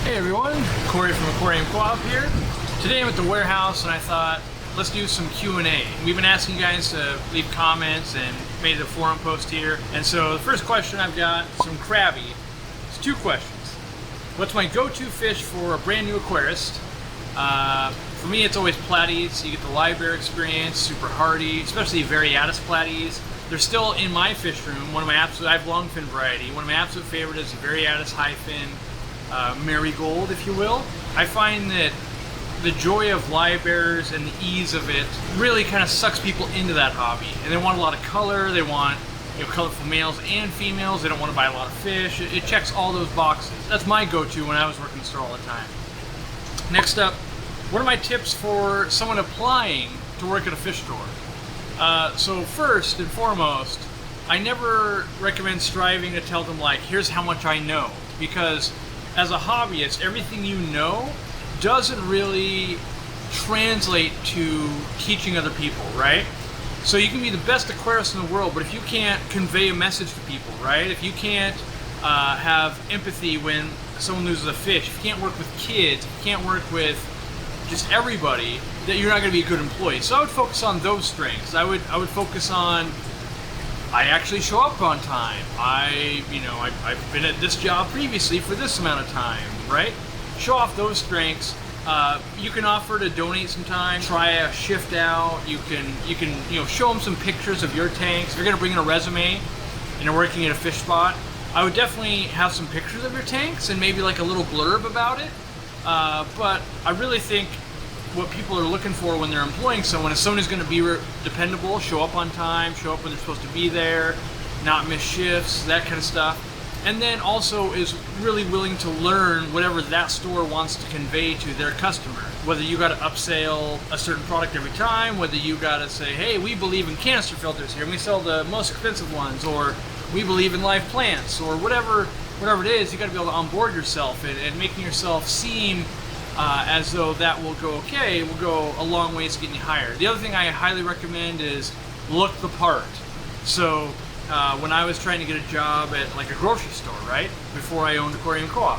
Hey everyone, Cory from Aquarium Co-Op here. Today I'm at the warehouse and I thought, let's do some Q&A. We've been asking you guys to leave comments and made a forum post here. And so the first question I've got from Krabby. It's two questions. What's my go-to fish for a brand new aquarist? For me it's always platies. You get the live bear experience, super hardy, especially variatus platies. They're still in my fish room. One of my absolute, I have longfin variety. One of my absolute favorite is the variatus high fin. Marigold, if you will. I find that the joy of live bears and the ease of it really kind of sucks people into that hobby. And they want a lot of color, they want colorful males and females, they don't want to buy a lot of fish. It checks all those boxes. That's my go-to when I was working the store all the time. Next up, what are my tips for someone applying to work at a fish store? So first and foremost, I never recommend striving to tell them like, here's how much I know, because as a hobbyist, everything you know doesn't really translate to teaching other people, right? So you can be the best aquarist in the world, but if you can't convey a message to people, right? If you can't have empathy when someone loses a fish, if you can't work with kids, if you can't work with just everybody, that you're not going to be a good employee. So I would focus on those strengths. I would focus on, I actually show up on time. I've been at this job previously for this amount of time, right? Show off those strengths. You can offer to donate some time, try a shift out. You can show them some pictures of your tanks. If you're gonna bring in a resume and you're working at a fish spot, I would definitely have some pictures of your tanks and maybe like a little blurb about it. But I really think what people are looking for when they're employing someone is someone who's going to be dependable, show up on time, show up when they're supposed to be there, not miss shifts, that kind of stuff. And then also is really willing to learn whatever that store wants to convey to their customer. Whether you got to upsell a certain product every time, whether you got to say, hey, we believe in canister filters here and we sell the most expensive ones, or we believe in live plants, or whatever it is, you got to be able to onboard yourself and making yourself seem as though that will go a long ways to getting you hired. The other thing I highly recommend is look the part. So when I was trying to get a job at like a grocery store, right, before I owned Aquarium Co-Op,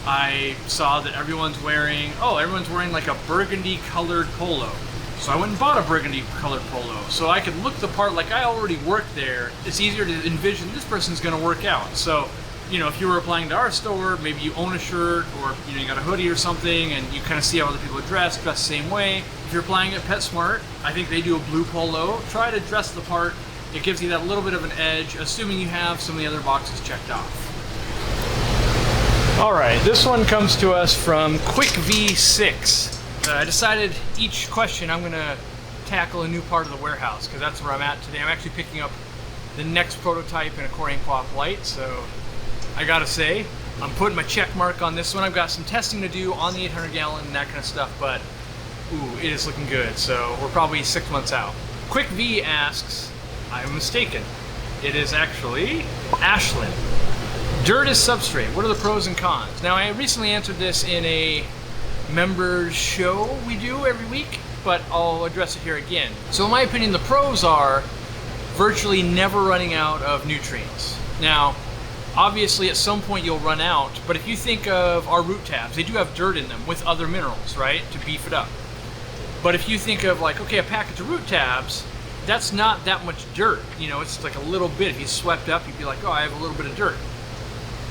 I saw that everyone's wearing like a burgundy colored polo. So I went and bought a burgundy colored polo so I could look the part like I already worked there. It's easier to envision this person's going to work out. So if you were applying to our store, maybe you own a shirt or you got a hoodie or something and you kind of see how other people are dressed the same way. If you're applying at PetSmart, I think they do a blue polo. Try to dress the part. It gives you that little bit of an edge, assuming you have some of the other boxes checked off. All right, this one comes to us from Quick V6. I decided each question I'm going to tackle a new part of the warehouse because that's where I'm at today. I'm actually picking up the next prototype in Aquarium Co-Op Lite, so I gotta say, I'm putting my check mark on this one. I've got some testing to do on the 800 gallon and that kind of stuff, but ooh, it is looking good. So we're probably 6 months out. Quick V asks, I'm mistaken. It is actually Ashlyn. Dirt is substrate. What are the pros and cons? Now, I recently answered this in a members show we do every week, but I'll address it here again. So in my opinion, the pros are virtually never running out of nutrients. Now, obviously, at some point you'll run out, but if you think of our root tabs, they do have dirt in them with other minerals, right, to beef it up. But if you think of like, okay, a package of root tabs, that's not that much dirt. It's like a little bit. If you swept up, you'd be like, oh, I have a little bit of dirt.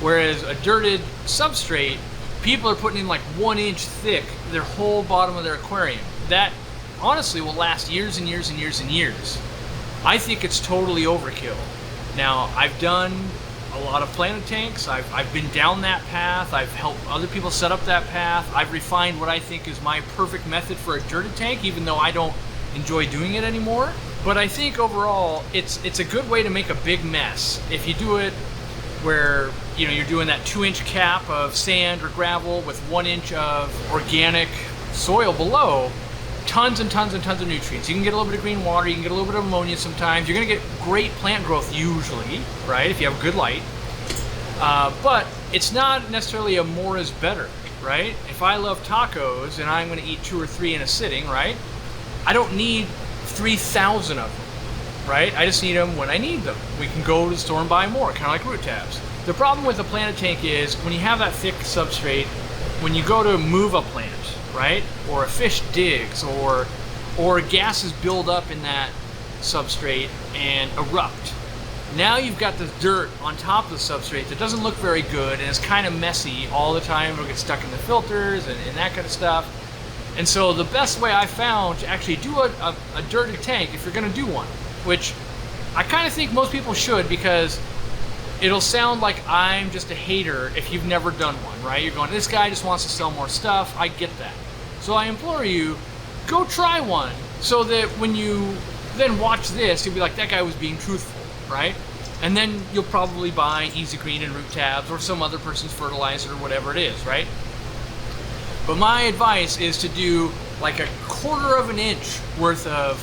Whereas a dirted substrate, people are putting in like 1 inch thick their whole bottom of their aquarium. That honestly will last years and years and years and years. I think it's totally overkill. Now, I've done a lot of planted tanks. I've been down that path. I've helped other people set up that path. I've refined what I think is my perfect method for a dirted tank, even though I don't enjoy doing it anymore. But I think overall, it's a good way to make a big mess. If you do it where you're doing that 2 inch cap of sand or gravel with 1 inch of organic soil below, tons and tons and tons of nutrients. You can get a little bit of green water, you can get a little bit of ammonia sometimes. You're gonna get great plant growth usually, right, if you have a good light. But it's not necessarily a more is better, right? If I love tacos and I'm gonna eat 2 or 3 in a sitting, right? I don't need 3,000 of them, right? I just need them when I need them. We can go to the store and buy more, kind of like root tabs. The problem with a planted tank is when you have that thick substrate, when you go to move a plant, right? Or a fish digs, or gases build up in that substrate and erupt. Now you've got this dirt on top of the substrate that doesn't look very good and it's kind of messy all the time. It'll get stuck in the filters and that kind of stuff. And so the best way I found to actually do a dirted tank, if you're gonna do one, which I kind of think most people should, because it'll sound like I'm just a hater if you've never done one, right? You're going, this guy just wants to sell more stuff. I get that. So I implore you, go try one, so that when you then watch this, you'll be like, that guy was being truthful, right? And then you'll probably buy Easy Green and Root Tabs or some other person's fertilizer or whatever it is, right? But my advice is to do like 1/4 of an inch worth of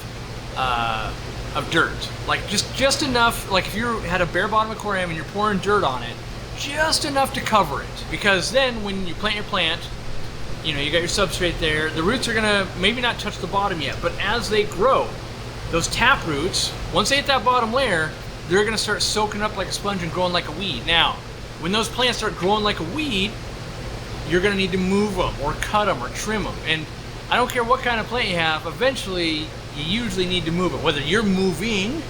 dirt. Like just enough, like if you had a bare bottom aquarium and you're pouring dirt on it, just enough to cover it. Because then when you plant your plant, you know, you got your substrate there, the roots are gonna maybe not touch the bottom yet, but as they grow, those tap roots, once they hit that bottom layer, they're gonna start soaking up like a sponge and growing like a weed. Now, when those plants start growing like a weed, you're gonna need to move them or cut them or trim them. And I don't care what kind of plant you have, eventually you usually need to move it. Whether you're moving,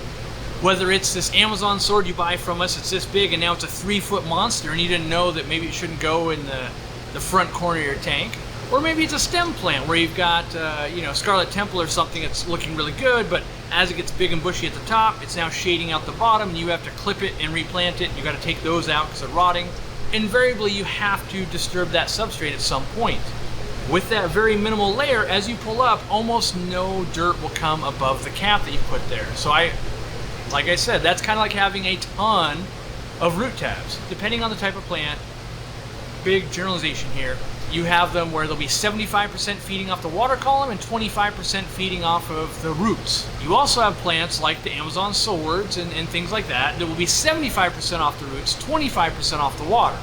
whether it's this Amazon sword you buy from us, it's this big and now it's a 3-foot monster and you didn't know that maybe it shouldn't go in the front corner of your tank. Or maybe it's a stem plant where you've got, you know, Scarlet Temple or something that's looking really good, but as it gets big and bushy at the top, it's now shading out the bottom, and you have to clip it and replant it, and you got to take those out because they're rotting. Invariably, you have to disturb that substrate at some point. With that very minimal layer, as you pull up, almost no dirt will come above the cap that you put there. So like I said, that's kind of like having a ton of root tabs. Depending on the type of plant, big generalization here, you have them where they'll be 75% feeding off the water column and 25% feeding off of the roots. You also have plants like the Amazon swords and things like that that will be 75% off the roots, 25% off the water.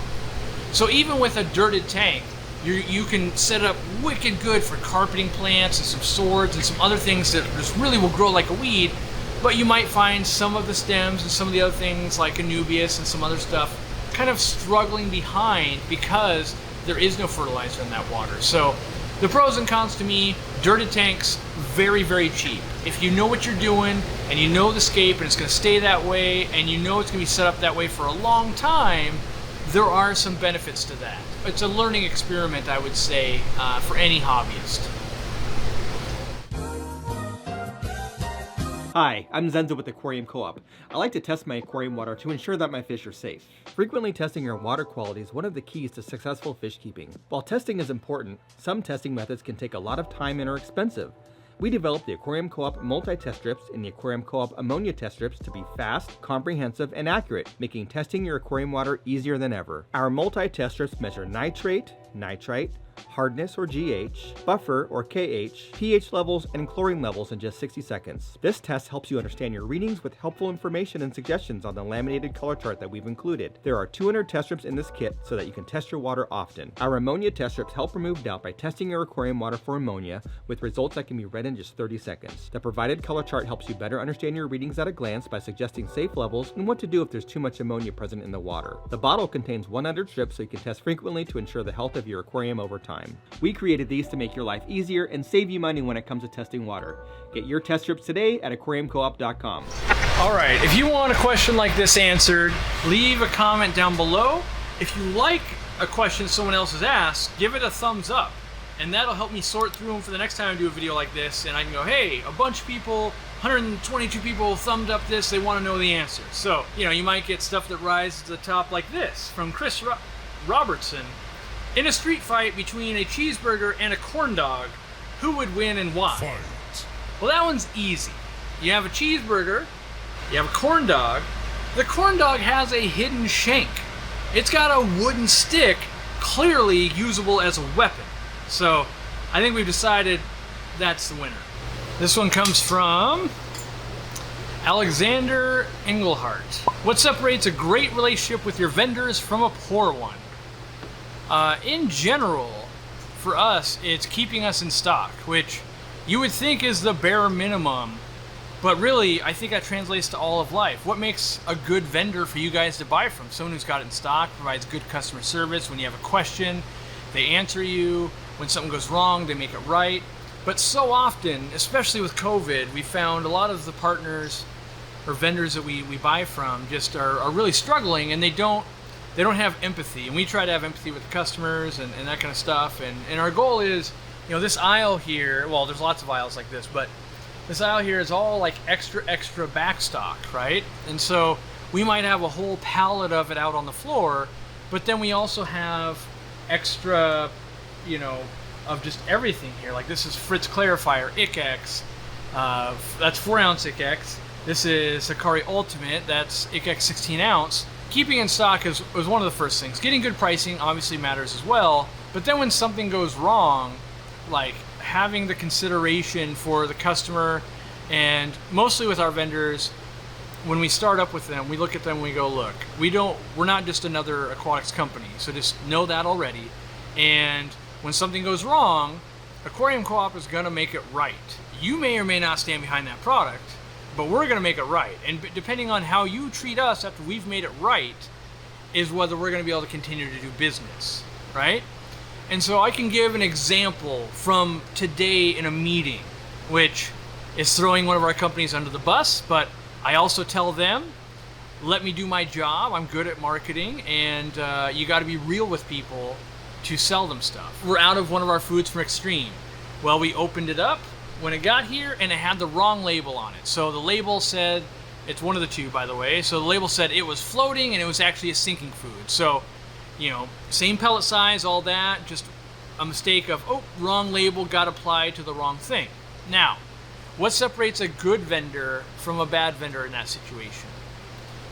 So even with a dirted tank, you can set up wicked good for carpeting plants and some swords and some other things that just really will grow like a weed, but you might find some of the stems and some of the other things like Anubias and some other stuff kind of struggling behind because there is no fertilizer in that water. So the pros and cons to me, dirted tanks, very, very cheap. If you know what you're doing and you know the scape and it's gonna stay that way and you know it's gonna be set up that way for a long time, there are some benefits to that. It's a learning experiment, I would say, for any hobbyist. Hi, I'm Zenzo with Aquarium Co-Op. I like to test my aquarium water to ensure that my fish are safe. Frequently testing your water quality is one of the keys to successful fish keeping. While testing is important, some testing methods can take a lot of time and are expensive. We developed the Aquarium Co-Op multi-test strips and the Aquarium Co-Op ammonia test strips to be fast, comprehensive, and accurate, making testing your aquarium water easier than ever. Our multi-test strips measure nitrate, nitrite, hardness or GH, buffer or KH, pH levels, and chlorine levels in just 60 seconds. This test helps you understand your readings with helpful information and suggestions on the laminated color chart that we've included. There are 200 test strips in this kit so that you can test your water often. Our ammonia test strips help remove doubt by testing your aquarium water for ammonia with results that can be read in just 30 seconds. The provided color chart helps you better understand your readings at a glance by suggesting safe levels and what to do if there's too much ammonia present in the water. The bottle contains 100 strips so you can test frequently to ensure the health of your aquarium over time. We created these to make your life easier and save you money when it comes to testing water. Get your test strips today at aquariumcoop.com. All right, if you want a question like this answered, leave a comment down below. If you like a question someone else has asked, give it a thumbs up. And that'll help me sort through them for the next time I do a video like this. And I can go, hey, a bunch of people, 122 people thumbed up this, they want to know the answer. So, you know, you might get stuff that rises to the top like this from Chris Robertson. In a street fight between a cheeseburger and a corn dog, who would win and why? Fight. Well, that one's easy. You have a cheeseburger, you have a corn dog. The corn dog has a hidden shank. It's got a wooden stick, clearly usable as a weapon. So I think we've decided that's the winner. This one comes from Alexander Engelhart. What separates a great relationship with your vendors from a poor one? In general, for us, it's keeping us in stock, which you would think is the bare minimum, but really, I think that translates to all of life. What makes a good vendor for you guys to buy from? Someone who's got it in stock, provides good customer service when you have a question, They answer you. When something goes wrong, they make it right. But so often, especially with COVID, we found a lot of the partners or vendors that we buy from just are really struggling, and they don't have empathy. And we try to have empathy with the customers and that kind of stuff. And our goal is, you know, this aisle here, well, there's lots of aisles like this, but this aisle here is all like extra backstock, right? And so we might have a whole pallet of it out on the floor, but then we also have extra, you know, of just everything here. Like this is Fritz Clarifier ICX, that's 4-ounce ICX. This is Sakari Ultimate, that's ICX 16 ounce. Keeping in stock was one of the first things. Getting good pricing obviously matters as well, but then when something goes wrong, like having the consideration for the customer, and mostly with our vendors, when we start up with them, we look at them and we go, look, we're not just another aquatics company, so just know that already. And when something goes wrong, Aquarium Co-op is going to make it right. You may or may not stand behind that product, but we're going to make it right. And depending on how you treat us after we've made it right is whether we're going to be able to continue to do business, right? And so I can give an example from today in a meeting, which is throwing one of our companies under the bus, but I also tell them, let me do my job. I'm good at marketing, and you got to be real with people to sell them stuff. We're out of one of our foods from Extreme. Well, we opened it up when it got here, and it had the wrong label on it. So the label said, it's one of the two, by the way. So the label said it was floating, and it was actually a sinking food. So, you know, same pellet size, all that, just a mistake of, oh, wrong label, got applied to the wrong thing. Now, what separates a good vendor from a bad vendor in that situation?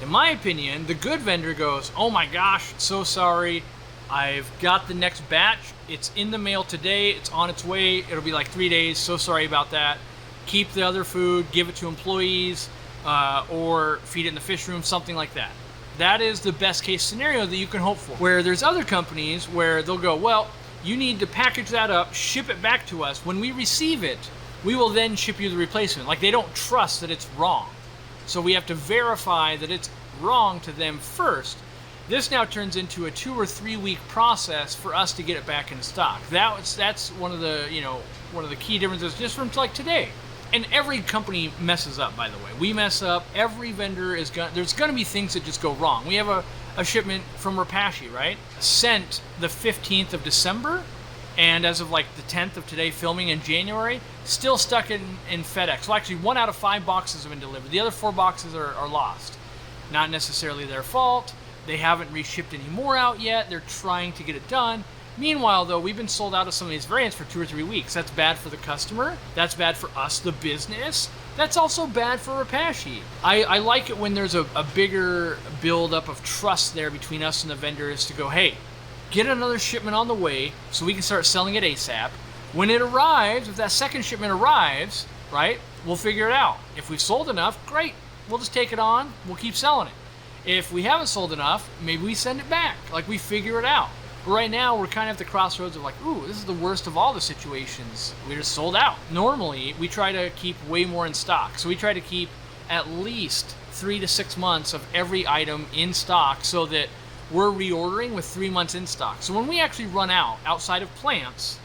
In my opinion, the good vendor goes, oh my gosh, so sorry. I've got the next batch. It's in the mail today. It's on its way. It'll be like 3 days. So sorry about that. Keep the other food, give it to employees, or feed it in the fish room, something like that. That is the best case scenario that you can hope for. Where there's other companies where they'll go, well, you need to package that up, ship it back to us. When we receive it, we will then ship you the replacement. Like they don't trust that it's wrong. So we have to verify that it's wrong to them first. This now turns into a 2 or 3 week process for us to get it back in stock. That's one of the, you know, one of the key differences just from like today. And every company messes up, by the way. We mess up. Every vendor there's gonna be things that just go wrong. We have a shipment from Rapashi, right? Sent the 15th of December, and as of like the 10th of today, filming in January, still stuck in FedEx. Well, actually 1 out of 5 boxes have been delivered. The other 4 boxes are lost. Not necessarily their fault. They haven't reshipped any more out yet. They're trying to get it done. Meanwhile, though, we've been sold out of some of these variants for 2 or 3 weeks. That's bad for the customer. That's bad for us, the business. That's also bad for Rapashi. I like it when there's a bigger buildup of trust there between us and the vendors to go, hey, get another shipment on the way so we can start selling it ASAP. When it arrives, if that second shipment arrives, right, we'll figure it out. If we've sold enough, great. We'll just take it on. We'll keep selling it. If we haven't sold enough, maybe we send it back. Like, we figure it out. But right now, we're kind of at the crossroads of like, ooh, this is the worst of all the situations. We're just sold out. Normally, we try to keep way more in stock. So we try to keep at least 3 to 6 months of every item in stock so that we're reordering with 3 months in stock. So when we actually run out, outside of plants,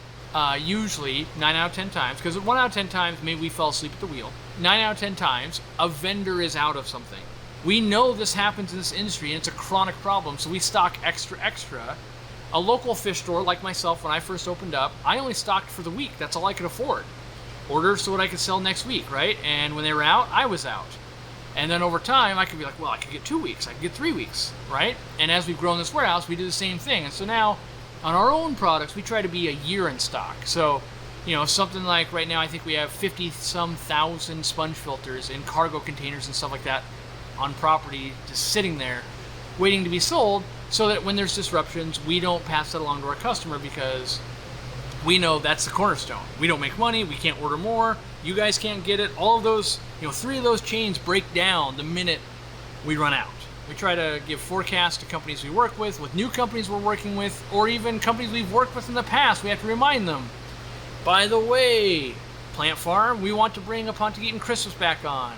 usually 9 out of 10 times, because 1 out of 10 times, maybe we fell asleep at the wheel. 9 out of 10 times, a vendor is out of something. We know this happens in this industry, and it's a chronic problem, so we stock extra. A local fish store like myself, when I first opened up, I only stocked for the week. That's all I could afford. Order so what I could sell next week, right? And when they were out, I was out. And then over time, I could be like, well, I could get 2 weeks, I could get 3 weeks, right? And as we've grown this warehouse, we do the same thing. And so now, on our own products, we try to be a year in stock. So, you know, something like right now, I think we have 50-some thousand sponge filters in cargo containers and stuff like that on property, just sitting there, waiting to be sold, so that when there's disruptions, we don't pass that along to our customer, because we know that's the cornerstone. We don't make money, we can't order more, you guys can't get it. All of those, you know, 3 of those chains break down the minute we run out. We try to give forecasts to companies we work with new companies we're working with, or even companies we've worked with in the past. We have to remind them, by the way, Plant Farm, we want to bring a Pontiac and Christmas back on.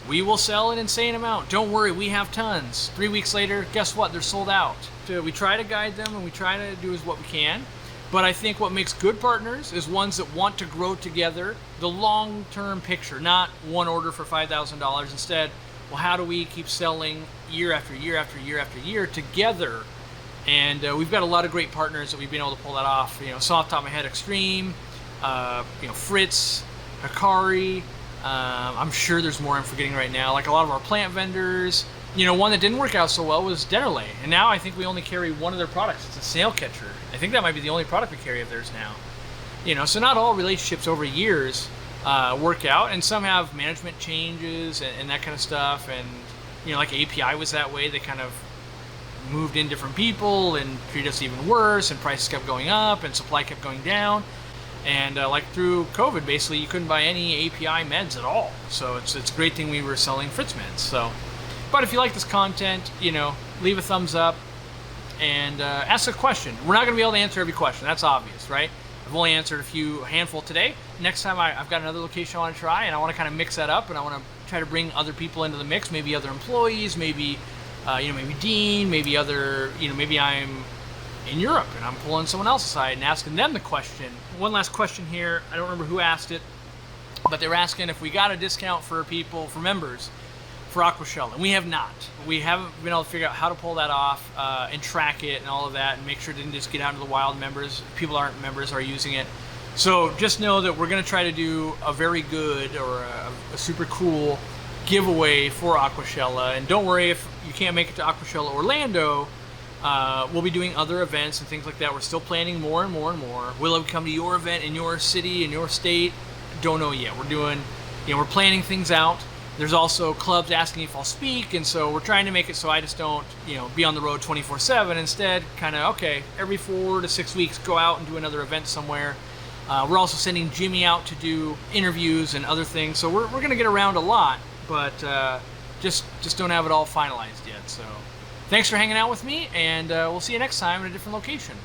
We will sell an insane amount. Don't worry, we have tons. 3 weeks later, guess what? They're sold out. So we try to guide them, and we try to do what we can. But I think what makes good partners is ones that want to grow together, the long-term picture, not one order for $5,000. Instead, well, how do we keep selling year after year after year after year together? And we've got a lot of great partners that we've been able to pull that off. So off the top of my head, Extreme, Fritz, Cory. I'm sure there's more I'm forgetting right now. Like a lot of our plant vendors. One that didn't work out so well was Dennerley, and now I think we only carry one of their products. It's a snail catcher. I think that might be the only product we carry of theirs now. So not all relationships over years work out, and some have management changes and that kind of stuff. And like API was that way. They kind of moved in different people and treated us even worse, and prices kept going up and supply kept going down. And like through COVID, basically you couldn't buy any API meds at all. So it's a great thing we were selling Fritz meds. So. But if you like this content, leave a thumbs up and ask a question. We're not going to be able to answer every question. That's obvious, right? I've only answered a handful today. Next time I've got another location I want to try, and I want to kind of mix that up, and I want to try to bring other people into the mix, maybe other employees, maybe maybe Dean, maybe other, maybe I'm in Europe and I'm pulling someone else aside and asking them the question. One last question here. I don't remember who asked it, but they were asking if we got a discount for members, for Aquashella, and we have not. We haven't been able to figure out how to pull that off and track it and all of that, and make sure it didn't just get out into the wild. People aren't members are using it. So just know that we're going to try to do a very good or a super cool giveaway for Aquashella. And don't worry if you can't make it to Aquashella Orlando. We'll be doing other events and things like that. We're still planning more and more and more. Will it come to your event in your city, in your state? Don't know yet. We're doing, we're planning things out. There's also clubs asking if I'll speak, and so we're trying to make it so I just don't, be on the road 24/7. Instead, kind of, every 4 to 6 weeks, go out and do another event somewhere. We're also sending Jimmy out to do interviews and other things, so we're going to get around a lot, but just don't have it all finalized yet. So thanks for hanging out with me, and we'll see you next time at a different location.